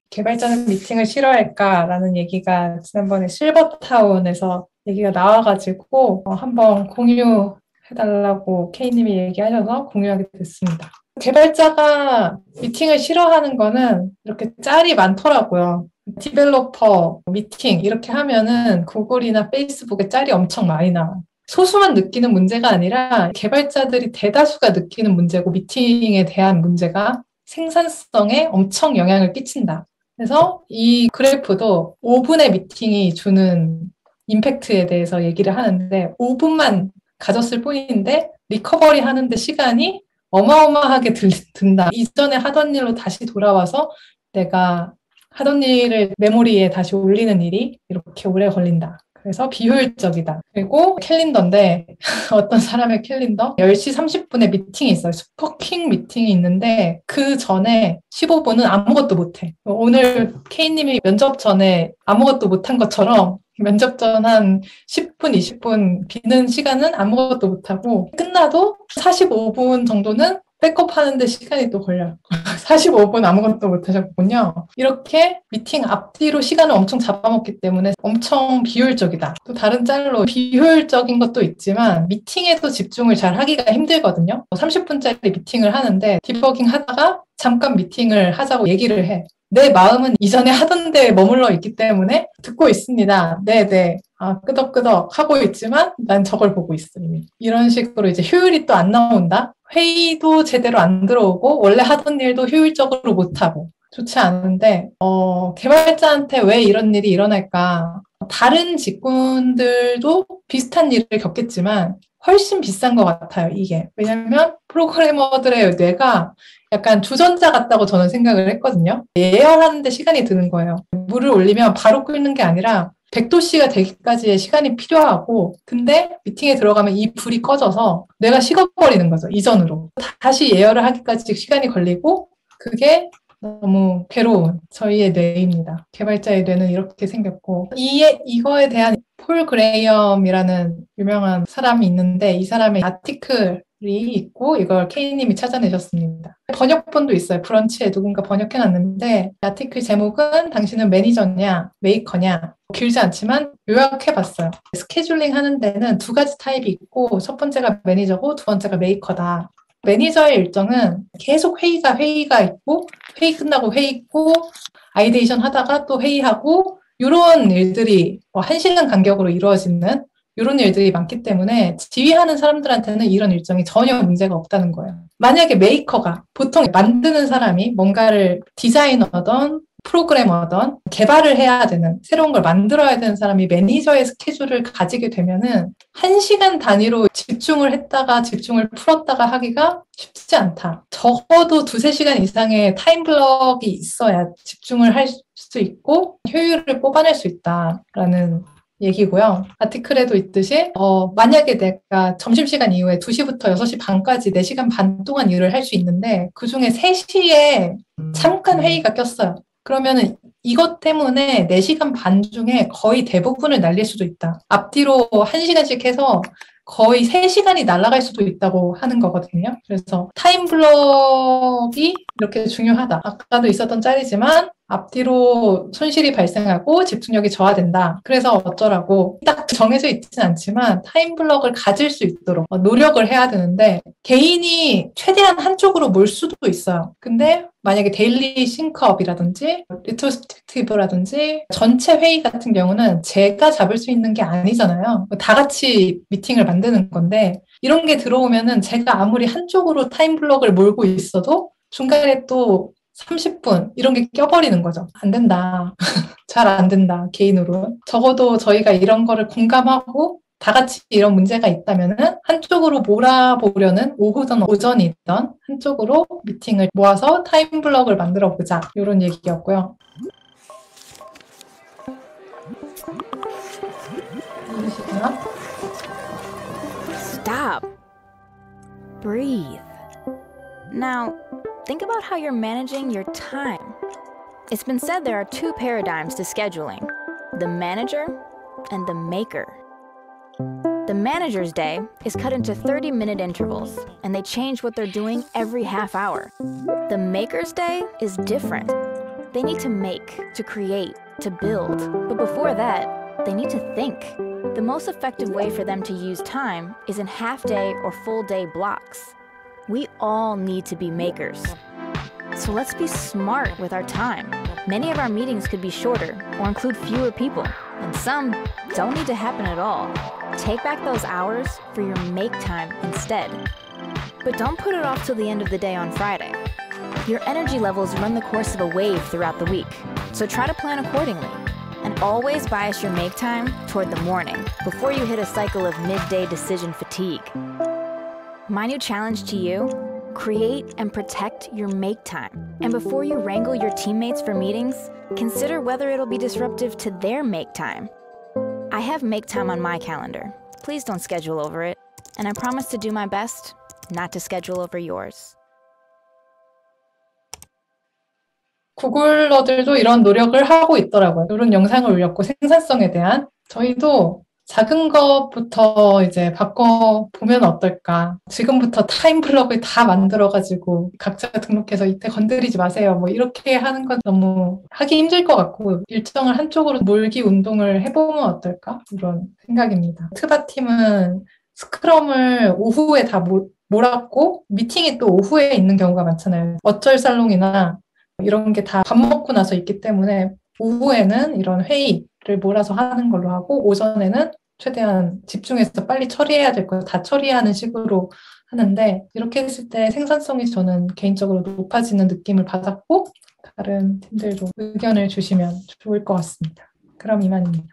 개발자는 미팅을 싫어할까라는 얘기가 지난번에 실버타운에서 얘기가 나와가지고 한번 공유해달라고 K님이 얘기하셔서 공유하게 됐습니다. 개발자가 미팅을 싫어하는 거는 이렇게 짤이 많더라고요. 디벨로퍼 미팅 이렇게 하면은 구글이나 페이스북에 짤이 엄청 많이 나와요. 소수만 느끼는 문제가 아니라 개발자들이 대다수가 느끼는 문제고 미팅에 대한 문제가 생산성에 엄청 영향을 끼친다. 그래서 이 그래프도 5분의 미팅이 주는 임팩트에 대해서 얘기를 하는데 5분만 가졌을 뿐인데 리커버리 하는데 시간이 어마어마하게 든다. 이전에 하던 일로 다시 돌아와서 내가 하던 일을 메모리에 다시 올리는 일이 이렇게 오래 걸린다. 그래서 비효율적이다. 그리고 캘린더인데 어떤 사람의 캘린더 10시 30분에 미팅이 있어요. 슈퍼킹 미팅이 있는데 그 전에 15분은 아무것도 못해. 오늘 K님이 면접 전에 아무것도 못한 것처럼 면접 전 한 10분, 20분 비는 시간은 아무것도 못하고 끝나도 45분 정도는 백업 하는데 시간이 또 걸려요. 45분 아무것도 못하셨군요. 이렇게 미팅 앞뒤로 시간을 엄청 잡아먹기 때문에 엄청 비효율적이다. 또 다른 짤로 비효율적인 것도 있지만 미팅에도 집중을 잘 하기가 힘들거든요. 30분짜리 미팅을 하는데 디버깅 하다가 잠깐 미팅을 하자고 얘기를 해. 내 마음은 이전에 하던 데에 머물러 있기 때문에 듣고 있습니다. 네네. 끄덕끄덕 하고 있지만 난 저걸 보고 있어 이미. 이런 식으로 이제 효율이 또 안 나온다. 회의도 제대로 안 들어오고 원래 하던 일도 효율적으로 못하고 좋지 않은데 개발자한테 왜 이런 일이 일어날까? 다른 직군들도 비슷한 일을 겪겠지만 훨씬 비싼 것 같아요, 이게. 왜냐면 프로그래머들의 뇌가 약간 주전자 같다고 저는 생각을 했거든요. 예열하는데 시간이 드는 거예요. 물을 올리면 바로 끓는 게 아니라 100도씨가 되기까지의 시간이 필요하고 근데 미팅에 들어가면 이 불이 꺼져서 뇌가 식어버리는 거죠. 이전으로. 다시 예열을 하기까지 시간이 걸리고 그게 너무 괴로운 저희의 뇌입니다. 개발자의 뇌는 이렇게 생겼고 이거에 대한 폴 그레이엄이라는 유명한 사람이 있는데 이 사람의 아티클이 있고 이걸 K님이 찾아내셨습니다. 번역본도 있어요. 브런치에 누군가 번역해놨는데 아티클 제목은 당신은 매니저냐 메이커냐 길지 않지만 요약해봤어요. 스케줄링 하는 데는 두 가지 타입이 있고 첫 번째가 매니저고 두 번째가 메이커다. 매니저의 일정은 계속 회의가 있고 회의 끝나고 회의 있고 아이데이션 하다가 또 회의하고 이런 일들이 1시간 간격으로 이루어지는 이런 일들이 많기 때문에 지휘하는 사람들한테는 이런 일정이 전혀 문제가 없다는 거예요. 만약에 메이커가 보통 만드는 사람이 뭔가를 디자이너든 프로그래머든 개발을 해야 되는 새로운 걸 만들어야 되는 사람이 매니저의 스케줄을 가지게 되면은 1시간 단위로 집중을 했다가 집중을 풀었다가 하기가 쉽지 않다. 적어도 2-3시간 이상의 타임블럭이 있어야 집중을 할 수 있고 효율을 뽑아낼 수 있다라는 얘기고요. 아티클에도 있듯이 만약에 내가 점심시간 이후에 2시부터 6시 반까지 4시간 반 동안 일을 할 수 있는데 그중에 3시에 잠깐 회의가 꼈어요. 그러면은 이것 때문에 4시간 반 중에 거의 대부분을 날릴 수도 있다. 앞뒤로 1시간씩 해서 거의 3시간이 날아갈 수도 있다고 하는 거거든요. 그래서 타임블럭이 이렇게 중요하다. 아까도 있었던 짤이지만 앞뒤로 손실이 발생하고 집중력이 저하된다. 그래서 어쩌라고 딱 정해져 있진 않지만 타임블럭을 가질 수 있도록 노력을 해야 되는데 개인이 최대한 한쪽으로 몰 수도 있어요. 근데 만약에 데일리 싱크업이라든지 리트로스펙티브라든지 전체 회의 같은 경우는 제가 잡을 수 있는 게 아니잖아요. 다 같이 미팅을 만드는 건데 이런 게 들어오면은 제가 아무리 한쪽으로 타임블럭을 몰고 있어도 중간에 또 30분 이런 게 껴버리는 거죠. 안 된다. 잘 안 된다. 개인으로. 적어도 저희가 이런 거를 공감하고 다 같이 이런 문제가 있다면은 한쪽으로 몰아보려는 오후든 오전이든 한쪽으로 미팅을 모아서 타임블럭을 만들어 보자. 이런 얘기였고요. Stop. Breathe. Now, think about how you're managing your time. It's been said there are two paradigms to scheduling, the manager and the maker. The manager's day is cut into 30-minute intervals, and they change what they're doing every half hour. The maker's day is different. They need to make, to create, to build. But before that, they need to think. The most effective way for them to use time is in half-day or full-day blocks. We all need to be makers. So let's be smart with our time. Many of our meetings could be shorter or include fewer people, and some don't need to happen at all. Take back those hours for your make time instead. But don't put it off till the end of the day on Friday. Your energy levels run the course of a wave throughout the week, so try to plan accordingly. And always bias your make time toward the morning before you hit a cycle of midday decision fatigue. My new challenge to you: create and protect your make time. And before you wrangle your teammates for meetings, consider whether it'll be disruptive to their make time. I have make time on my calendar. Please don't schedule over it. And I promise to do my best not to schedule over yours. 구글러들도 이런 노력을 하고 있더라고요. 이런 영상을 올렸고 생산성에 대한 저희도 작은 것부터 이제 바꿔보면 어떨까. 지금부터 타임블럭을 다 만들어가지고 각자 등록해서 이때 건드리지 마세요. 뭐 이렇게 하는 건 너무 하기 힘들 것 같고 일정을 한쪽으로 몰기 운동을 해보면 어떨까? 이런 생각입니다. 트바팀은 스크럼을 오후에 다 몰았고 미팅이 또 오후에 있는 경우가 많잖아요. 어쩔 살롱이나 이런 게 다 밥 먹고 나서 있기 때문에 오후에는 이런 회의를 몰아서 하는 걸로 하고 오전에는 최대한 집중해서 빨리 처리해야 될 거 다 처리하는 식으로 하는데 이렇게 했을 때 생산성이 저는 개인적으로 높아지는 느낌을 받았고 다른 팀들도 의견을 주시면 좋을 것 같습니다. 그럼 이만입니다.